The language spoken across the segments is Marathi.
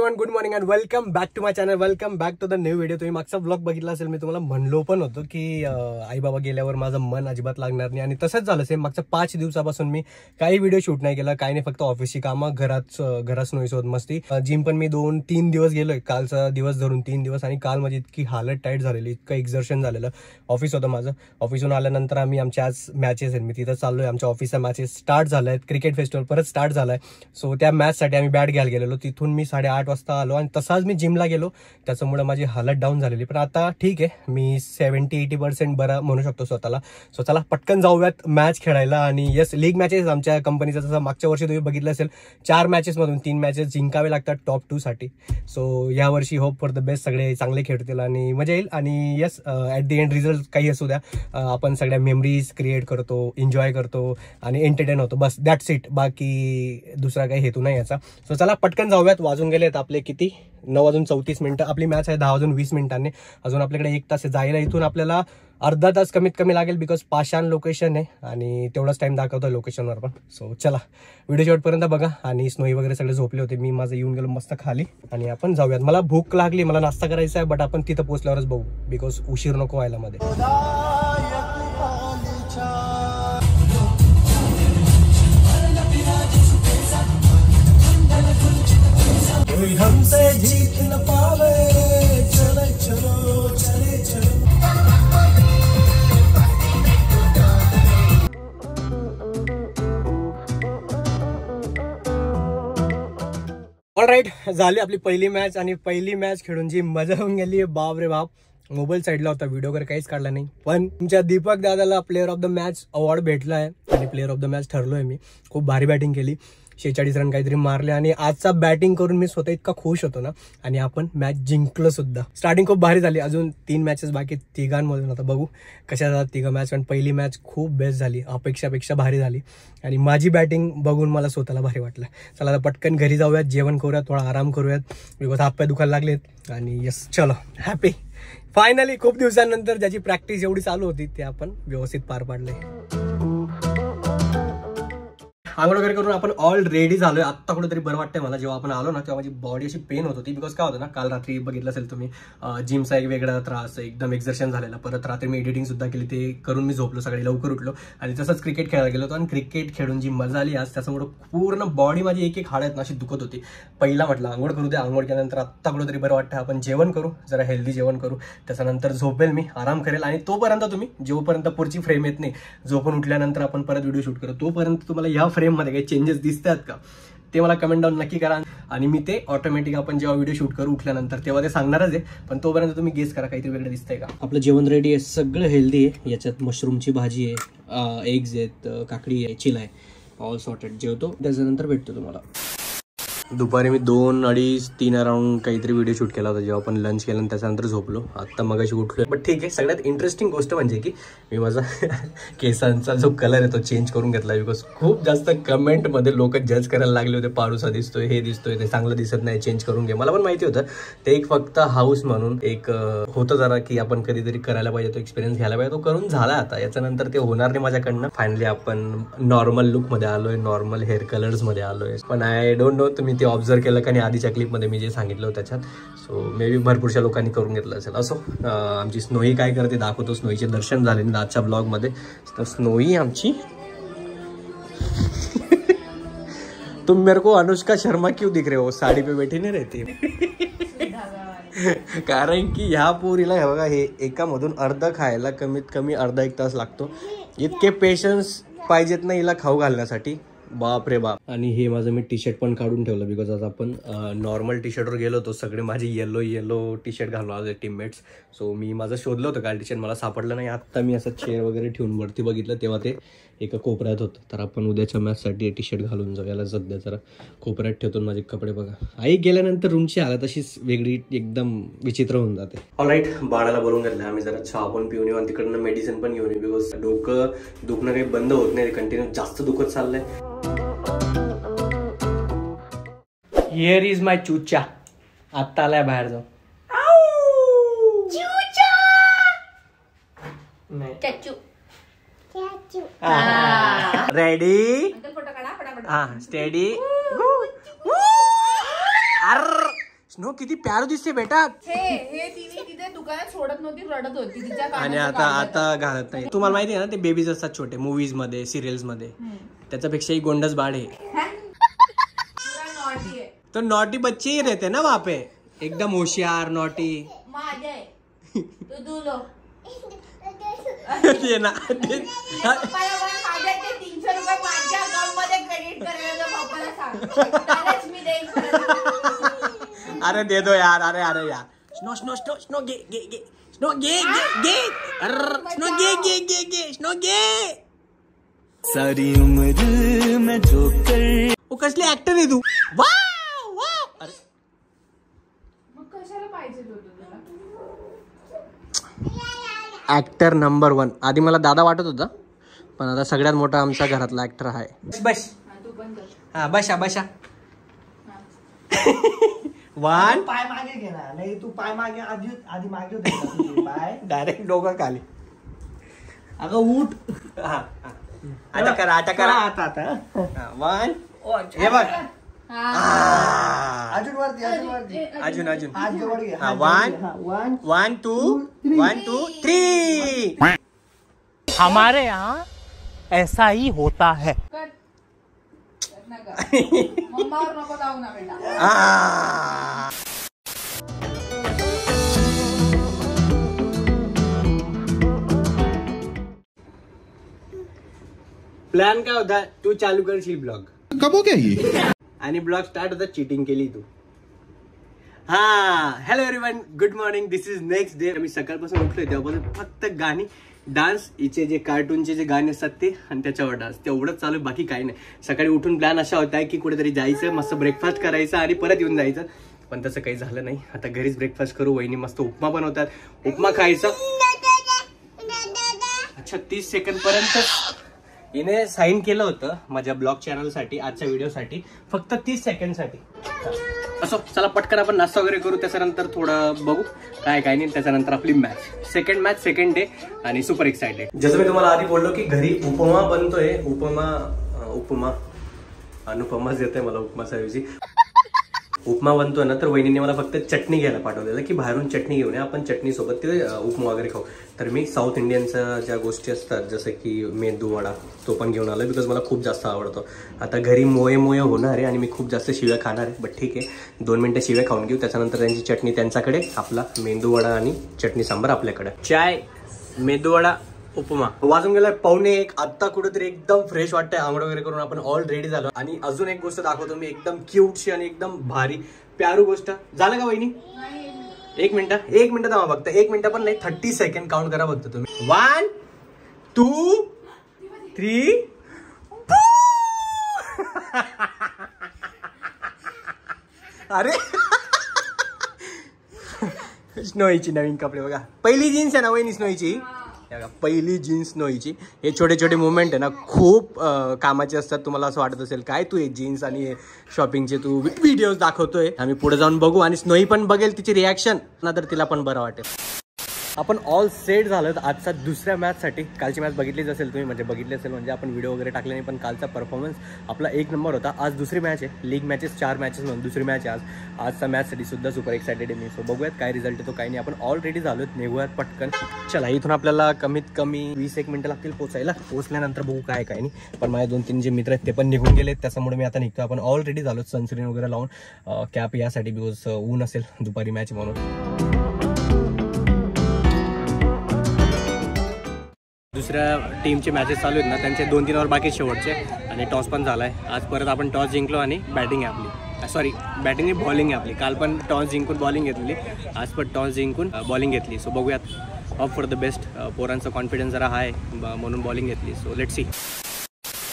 Everyone, good morning and welcome back to my channel. Welcome back to the new video. तुम्ही मागचा ब्लॉग बघितला असेल. मी तुम्हाला म्हणलो पण होतो की आई बाबा गेल्यावर माझं मन अजिबात लागणार नाही, आणि तसंच झालं. सेम मागच्या 5 दिवसापासून मी काही व्हिडिओ शूट नाही केला, काही नाही. फक्त ऑफिसची कामं, घरात नोईसोबत मस्ती. जिम पण मी 2-3 दिवस गेलोय, कालचा दिवस धरून 3 दिवस. आणि काल माझी इतकी हालत टाईट झालेली, इतकं एक्झर्शन झालेलं. ऑफिस होतं माझं. ऑफिसहून आल्यानंतर आम्ही आमच्या आज मॅचेस आहेत, मी तिथं चाललोय. आमच्या ऑफिसच्या मॅचेस स्टार्ट झाल्या आहेत. क्रिकेट फेस्टिवल परत स्टार्ट झालाय. सो त्या मॅचसाठी आम्ही बॅट घ्यायला गेलेलो. तिथून मी 8:30 वाजता आलो आणि तसाच मी जिमला गेलो. त्याच्यामुळे माझी हालत डाऊन झालेली. पण आता ठीक आहे, मी 70-80% बरा म्हणू शकतो स्वतःला. सो चला पटकन जाऊयात मॅच खेळायला. आणि येस, लीग मॅचेस आमच्या कंपनीचा. जसं मागच्या वर्षी तुम्ही बघितलं असेल, 4 मॅचेसमधून 3 मॅचेस जिंकावे लागतात टॉप 2 साठी. सो यावर्षी होप फॉर द बेस्ट, सगळे चांगले खेळतील आणि मजा येईल. आणि yes, at the end result काही असू द्या, आपण सगळ्या मेमरीज क्रिएट करतो, एन्जॉय करतो आणि एंटरटेन होतो. बस दॅट्स इट. बाकी दुसरा काही हेतू नाही याचा. सो चला पटकन जाऊयात. वाजून गेलेत आपले किती, 9:34. आपली मॅच आहे 10:20. अजून आपल्याकडे 1 तास आहे जायला. इथून आपल्याला अर्धा तास कमीत कमी लागेल, बिकॉज पाषाण लोकेशन आहे आणि तेवढाच टाइम दाखवतोय लोकेशनवर पण. सो चला व्हिडिओ शेवटपर्यंत बघा. आणि स्नोई वगैरे सगळे झोपले होते. मी माझं येऊन गेलो मस्त खाली आणि आपण जाऊयात. मला भूक लागली, मला नाश्ता करायचा आहे, बट आपण तिथं पोहोचल्यावरच बघू, बिकॉज उशीर नको व्हायला मध्ये. हमसे जीत न पावे, चले चलो चले चलो. ऑलराईट, झाली आपली पहिली मॅच. आणि पहिली मॅच खेळून जी मजा होऊन गेली, बाप रे बाप. मोबाईल साईडला होता, व्हिडिओ वगैरे काहीच काढला नाही. पण तुमच्या दीपक दादाला player of the match award भेटला आहे आणि प्लेअर ऑफ द मॅच ठरलोय मी. खूप भारी बॅटिंग केली, 46 रन काहीतरी मारले. आणि आजचा बॅटिंग करून मी स्वतः इतका खुश होतो ना. आणि आपण मॅच जिंकलो सुद्धा. स्टार्टिंग खूप भारी झाली. अजून 3 मॅचेस बाकी, तिघांमधून. आता बघू कशा जातात 3 मॅच. पण पहिली मॅच खूप बेस्ट झाली, अपेक्षापेक्षा भारी झाली. आणि माझी बॅटिंग बघून मला स्वतःला भारी वाटलं. चला आता पटकन घरी जाऊयात, जेवण करूयात, थोडा आराम करूयात, बिकॉज हातपाय दुखायला लागलेत. आणि यस, चलो हॅपी. फायनली खूप दिवसांनंतर ज्याची प्रॅक्टिस एवढी चालू होती ते आपण व्यवस्थित पार पाडले. आंघोळ वगैरे करून आपण ऑलरेडी झालोय. आत्ता कुठेतरी बरं वाटतंय मला. जेव्हा आपण आलो ना तेव्हा माझी बॉडी अशी पेन होत होती, बिकॉज काय होतं ना, काल रात्री बघितलं असेल तुम्ही, जिमचा एक वेगळा त्रास, एकदम एक्झर्शन झालेला. परत रात्री मी एडिटिंग सुद्धा केली, ते करून मी झोपलो, सकाळी लवकर उठलो. आणि तसंच क्रिकेट खेळायला गेलो होतो. आणि क्रिकेट खेळून जी मजा आली आज, त्याच्यामुळे पूर्ण बॉडी माझी एक हाड आहेत ना अशी दुखत होती. पहिला म्हटलं आंघोळ करू दे, आंघोळ केल्यानंतर आत्ता कुठेतरी बरं वाटतं. आपण जेवण करू, जरा हेल्दी जेवण करू, त्याच्यानंतर झोपेल मी, आराम करेल. आणि तोपर्यंत तुम्ही, जोपर्यंत पुढची फ्रेम येत नाही, झोपून उठल्यानंतर आपण परत व्हिडिओ शूट करू, तोपर्यंत तुम्हाला या फ्रेममध्ये काही चेंजेस दिसतात का ते मला कमेंट डाऊन नक्की करा. आणि मी ते ऑटोमॅटिक आपण जेव्हा व्हिडिओ शूट करू उठल्यानंतर तेव्हा ते सांगणारच आहे. पण तोपर्यंत तुम्ही गेस करा काहीतरी वेगळं दिसतंय का. आपलं जेवण रेडी आहे, सगळं हेल्दी आहे. याच्यात मशरूमची भाजी आहे, एग्ज आहेत, काकडी आहे, चिला आहे, ऑल सॉर्टेड. जेवतो, त्याच्यानंतर भेटतो तुम्हाला. दुपारी मी 2-2:30-3 अराउंड काहीतरी व्हिडिओ शूट केला होता, जेव्हा आपण लंच केलं आणि त्याच्यानंतर झोपलो. आत्ता मगाशी उठलो. बट ठीक आहे. सगळ्यात इंटरेस्टिंग गोष्ट म्हणजे की मी माझा केसांचा जो कलर आहे तो चेंज करून घेतला, बिकॉज खूप जास्त कमेंटमध्ये लोक जज करायला लागले होते, पारूसा दिसतोय, हे दिसतोय, ते चांगलं दिसत नाही, चेंज करून घे. मला पण माहिती होतं ते एक फक्त हाऊस म्हणून एक होतं जरा, की आपण कधीतरी करायला पाहिजे, तो एक्सपिरियन्स घ्यायला पाहिजे. तो करून झाला. आता याच्यानंतर ते होणार नाही माझ्याकडनं. फायनली आपण नॉर्मल लुकमध्ये आलोय, नॉर्मल हेअर कलर्समध्ये आलोय. पण आय डोंट नो तुम्ही ते ऑब्झर्व केलं का नाही आधीच्या क्लिपमध्ये मी जे सांगितलं होतं त्याच्यात. सो मे बी भरपूरशा लोकांनी करून घेतलं असेल. असो, आमची स्नोई काय करते दाखवतो. स्नोईचे दर्शन झाले ना आजच्या ब्लॉगमध्ये. तर स्नोई आमची तुम मेरे को अनुष्का शर्मा क्यों दिख रहे हो, साडी पे बैठी नाही रहती. कारण की ह्या पोरीला हे बघा, हे एकामधून अर्ध खायला कमीत कमी अर्धा 1 तास लागतो. इतके पेशन्स पाहिजेत ना हिला खाऊ घालण्यासाठी, बाप रे बाप. आणि हे माझं मी टी शर्ट पण काढून ठेवलं, बिकॉज आज आपण नॉर्मल टी शर्टवर गेलो होतो. सगळे माझे येलो टी शर्ट घालून आले टीममेट्स. सो मी माझं शोधलं होतं काल टी शर्ट, मला सापडलं नाही. आत्ता मी असं चेअर वगैरे ठेवून वरती बघितलं तेव्हा ते एका कोपऱ्यात होतं. तर आपण उद्याच्या मॅचसाठी टी शर्ट घालून जाऊ. याला सध्या जरा कोपऱ्यात ठेवतो. माझे कपडे बघा, आई गेल्यानंतर रूमची हालत अशीच वेगळी एकदम विचित्र होऊन जाते. ऑलराईट, बाळाला बोलून घेतलं आम्ही, जरा चहा पण पिऊन येऊ आणि तिकडनं मेडिसिन पण घेऊन येऊ, बिकॉज डोकं दुखणं काही बंद होत नाही, कंटिन्यू जास्त दुखत चाललंय. हिअर इज माय चूचा. आत्ता आलाय बाहेर जाऊ. रेडी, हा स्टेडी. स्नो किती प्यारो दिसते बेटा. हे तिने तिथे दुकानात सोडत नव्हती, रडत होती तिच्या. आणि आता घालत नाही. तुम्हाला माहिती आहे ना ते बेबीज असतात छोटे मूवीज मध्ये सिरियल्स मध्ये, त्याच्यापेक्षाही गोंडस बाळ आहे. तो नॉटी बच्चे ही रहते ना वहाँ पे, एकदम होशियार नॉटी. ये ना अरे दे दो यार. अरे यार स्नो स्नो स्नो स्नो गे गे गे स्नो गे गे गे स्नो गे गे गे गे स्नो गे. सारी उम्र में जो कर वो कसले ऍक्टर आहे तू. अरे मग कशाला पाहिजे ऍक्टर नंबर 1. आधी मला दादा वाटत होता, पण आता सगळ्यात मोठा आमच्या घरातला ऍक्टर आहे. बस हा बशा बशा. 1 पाय मागे घे ना. नाही तू पाय मागे आधी मागे होते पाय डायरेक्ट डोकं खाली. अगं उठ. आता करा आता 1 हे बघ. अजून वरती अजून हात जवळ घे. 1 2 3. हमारे यहाँ ऐसा ही होता है. मम्मावर नको जाऊ ना बेटा. प्लॅन काय होता, तू चालू करशील ब्लॉग. कब हो गया ये. आणि ब्लॉग स्टार्ट होता चिटिंग केली तू. हा hello everyone, good morning. This is next day. मी सकाळपासून उठलोय तेव्हापासून फक्त गाणी, डान्स, इथे जे कार्टूनचे जे गाणे असतात ते, आणि त्याच्यावर डान्स, तेवढंच चालू, बाकी काही नाही. सकाळी उठून प्लॅन असा होता की कुठेतरी जायचं, मस्त ब्रेकफास्ट करायचा आणि परत येऊन जायचं, पण तसं काही झालं नाही. आता घरीच ब्रेकफास्ट करू. वहिनी मस्त उपमा बनवतात, उपमा खायचा. अच्छा 30 सेकंड पर्यंत हिने साईन केलं होतं माझ्या ब्लॉग चॅनलसाठी, आजच्या व्हिडिओसाठी, फक्त 30 सेकंडसाठी. असो चला पटकन आपण नाश्ता वगैरे करू, त्याच्यानंतर थोडं बघू काय नाही. त्याच्यानंतर आपली मॅच, सेकंड डे, आणि सुपर एक्साइटेड. जसं मी तुम्हाला आधी बोललो की घरी उपमा बनतोय. उपमा अनुपमाच येते मला उपमाच्याऐवजी. उपमा बनतोय ना, तर वहिनीने मला फक्त चटणी घ्यायला पाठवलेलं की बाहेरून चटणी घेऊन या, आपण चटणी सोबत ते उपमा वगैरे खाऊ. तर मी साऊथ इंडियनच्या ज्या गोष्टी असतात जसं की मेंदू वडा, तो पण घेऊन आलो बिकॉज मला खूप जास्त आवडतो. आता घरी मोये होणार आहे आणि मी खूप जास्त शिव्या खाणार आहे, बट ठीक आहे 2 मिनिटं शिव्या खाऊन घेऊ. त्याच्यानंतर त्यांची चटणी त्यांच्याकडे, आपला मेंदू वडा आणि चटणी सांबार आपल्याकडे. चाय, मेंदू वडा, उपमा. वाजून गेलाय 1:15. आत्ता कुठेतरी एकदम फ्रेश वाटतंय. आंघोळ वगैरे करून आपण ऑल रेडी झालो. आणि अजून एक गोष्ट दाखवतो मी, एकदम क्यूटशी आणि एकदम भारी प्यारू गोष्ट. झालं का वहिनी? 1 मिनिट थांबा फक्त. 1 मिनिट पण नाही, 30 सेकंड काउंट करा फक्त तुम्ही. 1 2 3. अरे स्नोईची नवीन कपडे बघा. पहिली जीन्स आहे ना वहिनी स्नोईची, पहिली जीन्स स्नोईची. हे छोटे छोटे मुवमेंट आहे ना, खूप कामाचे असतात. तुम्हाला असं वाटत असेल काय तू हे जीन्स आणि शॉपिंगचे तू व्हिडिओज दाखवतोय. आम्ही पुढे जाऊन बघू आणि स्नोई पण बघेल तिची रिॲक्शन ना, तर तिला पण बरं वाटेल. आपण ऑल सेट झालं आजचा दुसऱ्या मॅचसाठी. कालची मॅच बघितलीच असेल तुम्ही, म्हणजे बघितली असेल म्हणजे आपण व्हिडिओ वगैरे टाकले नाही, पण कालचा परफॉर्मन्स आपला 1 नंबर होता. आज दुसरी मॅच आहे, लीग मॅचेस 4 मॅचेस म्हणून दुसरी मॅच आहे आज. आजचा मॅचसाठी सुद्धा सुपर एक्सायटेड आहे मी. सो बघूयात काय रिझल्ट येतो काय नाही. आपण ऑलरेडी झालोत, निघूयात पटकन. चला इथून आपल्याला कमीत कमी 20-1 मिनिटं लागतील पोचायला. पोचल्यानंतर बघू काय नाही. पण माझे 2-3 जे मित्र आहेत ते पण निघून गेलेत, त्याच्यामुळे मी आता निघतो. आपण ऑलरेडी झालोत सनस्क्रीन वगैरे लावून, कॅप यासाठी बिकॉज ऊन असेल दुपारी मॅच म्हणून. दुसऱ्या टीमचे मॅचेस चालू आहेत ना, त्यांचे 2-3 ओव्हर बाकी शेवटचे, आणि टॉस पण झाला आहे. आज परत आपण टॉस जिंकलो आणि बॅटिंग आहे आपली, सॉरी बॅटिंग नाही बॉलिंग आहे आपली. काल पण टॉस जिंकून बॉलिंग घेतली, आज पण टॉस जिंकून बॉलिंग घेतली. सो बघूयात, होप फॉर द बेस्ट. पोरांचा कॉन्फिडन्स जरा हाय म्हणून बॉलिंग घेतली. So let's see.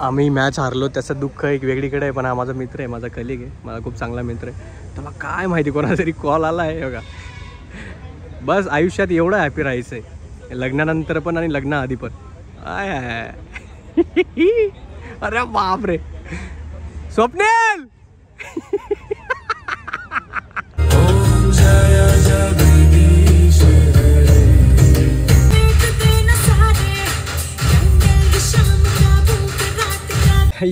आम्ही मॅच हारलो त्याचं दुःख एक वेगळीकडे आहे, पण हा माझा मित्र आहे, माझा कलिग आहे, माझा खूप चांगला मित्र आहे. त्याला काय माहिती कोणाचा तरी कॉल आला आहे बघा. बस आयुष्यात एवढं हॅपी राहायचं आहे, लग्नानंतर पण आणि लग्ना आधी पण. अरे बाप रे स्वप्नेल.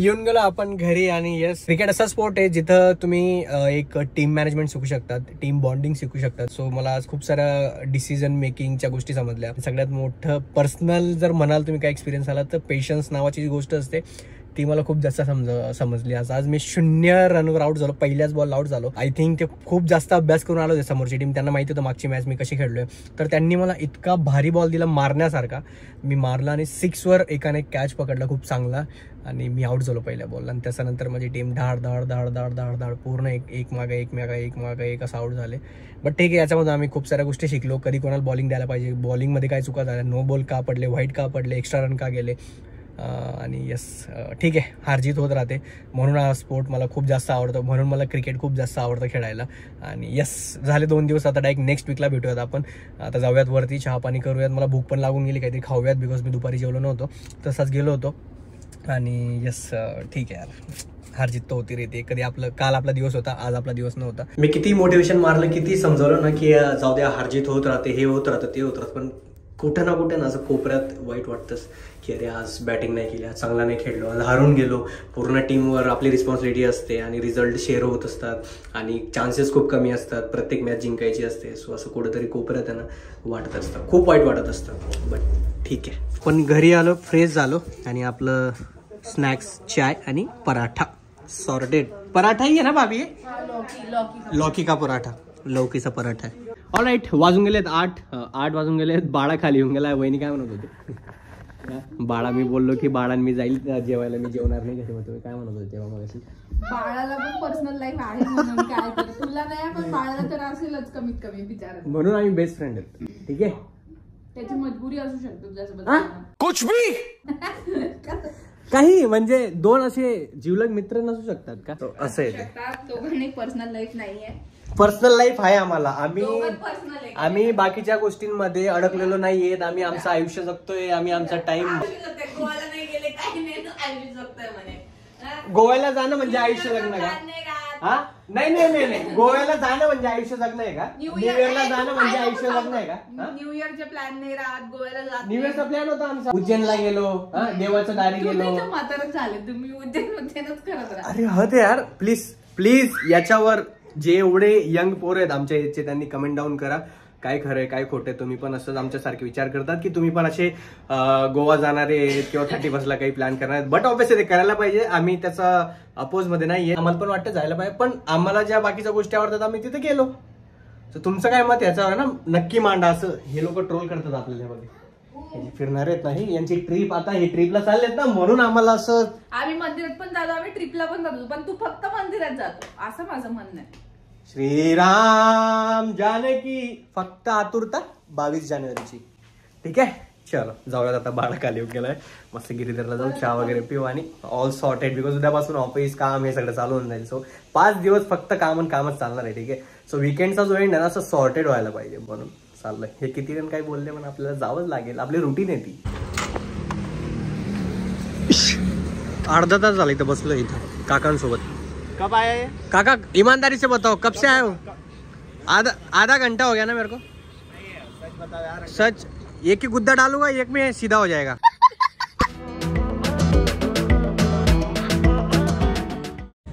येऊन गेलो आपण घरी. आणि येस, क्रिकेट असा स्पोर्ट आहे जिथं तुम्ही एक टीम मॅनेजमेंट शिकू शकतात, टीम बॉन्डिंग शिकू शकतात. सो मला आज खूप साऱ्या डिसिजन मेकिंगच्या गोष्टी समजल्या. सगळ्यात मोठं पर्सनल जर म्हणाल तुम्ही काय एक्सपिरियन्स आला तर पेशन्स नावाची जी गोष्ट असते ती मला खूप जास्त समजली. आज मी 0 रनवर आउट झालो, पहिल्याच बॉल आउट झालो. आय थिंक ते खूप जास्त अभ्यास करून आलो होते समोरची टीम. त्यांना माहिती होतं मागची मॅच मी कशी खेळलोय, तर त्यांनी मला इतका भारी बॉल दिला मारण्यासारखा. मी मारला आणि 6वर एकाने कॅच पकडला खूप चांगला आणि मी आउट झालो पहिल्या बॉलला. आणि त्याच्यानंतर माझी टीम धाड धाड धाड धाड धाड धाड पूर्ण एक मागे एक असं आउट झाले. बट ठीक आहे, याच्यामध्ये आम्ही खूप साऱ्या गोष्टी शिकलो. कधी कोणाला बॉलिंग द्यायला पाहिजे, बॉलिंगमध्ये काय चुका झाल्या, नो बॉल का पडले, व्हाईट का पडले, एक्स्ट्रा रन का गेले. आणि यस, ठीक आहे, हारजीत होत राहते. म्हणून हा स्पोर्ट मला खूप जास्त आवडतो, म्हणून मला क्रिकेट खूप जास्त आवडतं खेळायला. आणि यस, झाले 2 दिवस, आता डायरेक्ट नेक्स्ट वीकला भेटूयात आपण. आता जाऊयात वरती, चहा पाणी करूयात. मला भूक पण लागून गेली, काहीतरी खाऊयात, बिकॉज मी दुपारी जेवलो नव्हतो, तसाच गेलो होतो. आणि यस, ठीक आहे यार, हारजीत तर होती रे. ते कधी आपलं, काल आपला दिवस होता, आज आपला दिवस नव्हता. मी किती मोटिवेशन मारलं, किती समजावलं ना की जाऊ द्या, हारजीत होत राहते, हे होत राहतं, ते होत राहतं, पण कुठं ना कुठे ना असं कोपऱ्यात वाईट वाटतंच की अरे आज बॅटिंग नाही केली, आज चांगला नाही खेळलो, आज हारून गेलो. पूर्ण टीमवर आपली रिस्पॉन्सिबिलिटी असते आणि रिझल्ट शेअर होत असतात आणि चान्सेस खूप कमी असतात, प्रत्येक मॅच जिंकायची असते. सो असं कुठंतरी कोपऱ्यात त्यांना वाटत असतं, खूप वाईट वाटत असतं. बट ठीक आहे, पण घरी आलो, फ्रेश झालो आणि आपलं स्नॅक्स, चाय आणि पराठा सॉर्टेड. पराठा ही आहे ना भाभी? लौकी का पराठा, लौकीचा पराठा आहे. ऑलराईट, वाजून गेलेत 8 वाजून गेलेत. बाळा खाली येऊन गेला. वहिनी काय म्हणत होते? बाळा, मी बोललो की बाळा मी जाईल जेवायला, मी जेवणार नाही कसे म्हणतो, काय म्हणत होते तेव्हा मग? बाळाला पण पर्सनल लाईफ आहे म्हणून काय तर तुला नाही, पण बाळाला तर असेलच कमीत कमी बिचारा. म्हणून आम्ही बेस्ट फ्रेंड आहेत, ठीक आहे. त्याची मजबुरी असू शकते तुझ्यासोबत. कुछ भी काही, म्हणजे 2 असे जीवलग मित्र नसू शकतात का? असं आहे ते. दोघांनी पर्सनल लाईफ नाहीये. पर्सनल लाईफ आहे आम्हाला. आम्ही बाकीच्या गोष्टींमध्ये अडकलेलो नाहीयेत. आम्ही आमचं आयुष्य जगतोय, आम्ही आमचा टाइम. गोव्याला जाणं म्हणजे आयुष्य जगणं का? हा, नाही, गोव्याला जाणं म्हणजे आयुष्य जगणं आहे का? न्यू इयरला जाणं म्हणजे आयुष्य जगणं आहे का? न्यू इयरचे प्लॅन नाही राहत, गोव्याला जात. न्यू इयरचा प्लॅन होता आमचा, उज्जैनला गेलो, देवाच्या दारी गेलो. म्हातारच झाले तुम्ही, उज्जैनच करत राहा. अरे हद यार, प्लीज याच्यावर जे एवढे यंग पोर आहेत आमच्या एजचे, त्यांनी कमेंट डाऊन करा काय खरंय काय खोटं. तुम्ही पण असंच आमच्यासारखे विचार करतात की तुम्ही पण असे गोवा जाणारे किंवा 31ला काही प्लॅन करणार आहेत. बट ऑब्व्हियसली ते करायला पाहिजे, आम्ही त्याचा अपोज मध्ये नाहीये. आम्हाला पण वाटतं जायला पाहिजे, पण आम्हाला ज्या बाकीच्या गोष्टी आवडतात आम्ही तिथे गेलो. तर तुमचं काय मत याच्यावर ना नक्की मांडा. असं हे लोक ट्रोल करतात आपल्यामध्ये, फिरणार आहेत नाही, यांची ट्रिप, आता हे ट्रिपला चाललेत ना, म्हणून आम्हाला असं. आम्ही मंदिरात पण जातो, आम्ही ट्रिपला पण जातो, पण तू फक्त मंदिरात जातो असं माझं म्हणणं आहे. श्रीराम जानकी, फक्त आतुरता 22 जानेवारीची. ठीक आहे, चलो जाऊयात आता. बाळा खाली येऊन गेलाय, मस्त गिरीधरला जाऊ, चहा वगैरे पिऊ आणि ऑल सॉर्टेड. बिकॉज उद्यापासून ऑफिस काम हे सगळं चालू होऊन जाईल. सो 5 दिवस फक्त कामच चालणार आहे, ठीक आहे. सो वीकेंडचा जो एंड आहे ना असं सॉर्टेड व्हायला पाहिजे, म्हणून चाललंय. हे किती जण काय बोलले पण आपल्याला जावंच लागेल, आपली रुटीन आहे ती. अर्धा तास झाला इथं बसलो, इथं काकांसोबत. कब आए काका? ईमानदारी से बताओ कब से आए हो? आधा घंटा हो गया ना मेरे को. सच बताओ यार. सच, एक ही गुद्दा डालूंगा, एक में सीधा हो जाएगा.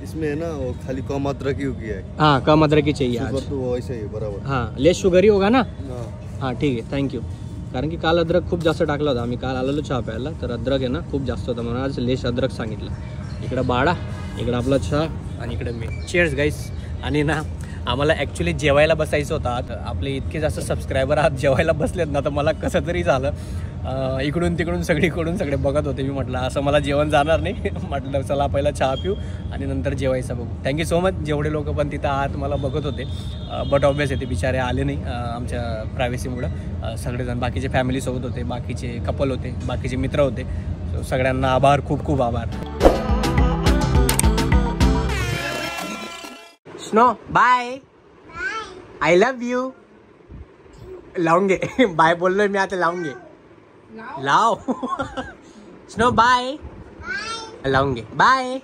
इसमें है ना वो खाली कम अदरक ही होगी है. हाँ, कम अदरक ही चाहिए आज. तो वो ऐसे ही बराबर. हाँ, लेस शुगर ही होगा ना. हाँ. हाँ ठीक आहे, थँक्यू. कारण की काल अद्रक खूप जास्त टाकला होता, आम्ही काल आलेलो चहा प्यायला, तर अद्रक आहे ना खूप जास्त होता, म्हणून आज लेस अद्रक सांगितलं. इकडं बाळा, इकडं आपला चहा आणि इकडे मी. चीअर्स गाईस. आणि ना आम्हाला ॲक्च्युली जेवायला बसायचं होतं. आता आपले इतके जास्त सबस्क्रायबर आज जेवायला बसलेत ना, तर मला कसं तरी झालं. इकडून तिकडून सगळीकडून सगळे बघत होते. मी म्हटलं असं मला जेवण जाणार नाही. म्हटलं चला पहिला चहा पिऊ आणि नंतर जेवायचं बघू. थँक्यू सो मच जेवढे लोक पण तिथं आत मला बघत होते. बट ऑब्वियस ते बिचारे आले नाही आमच्या प्रायव्हसीमुळं. सगळेजण बाकीचे फॅमिलीसोबत होते, बाकीचे कपल होते, बाकीचे मित्र होते. सो सगळ्यांना आभार, खूप खूप आभार. Snow bye, I love you. लावून घे. बाय बोललोय मी, आता लावून घे. लाव. Snow bye. लावून घे. बाय.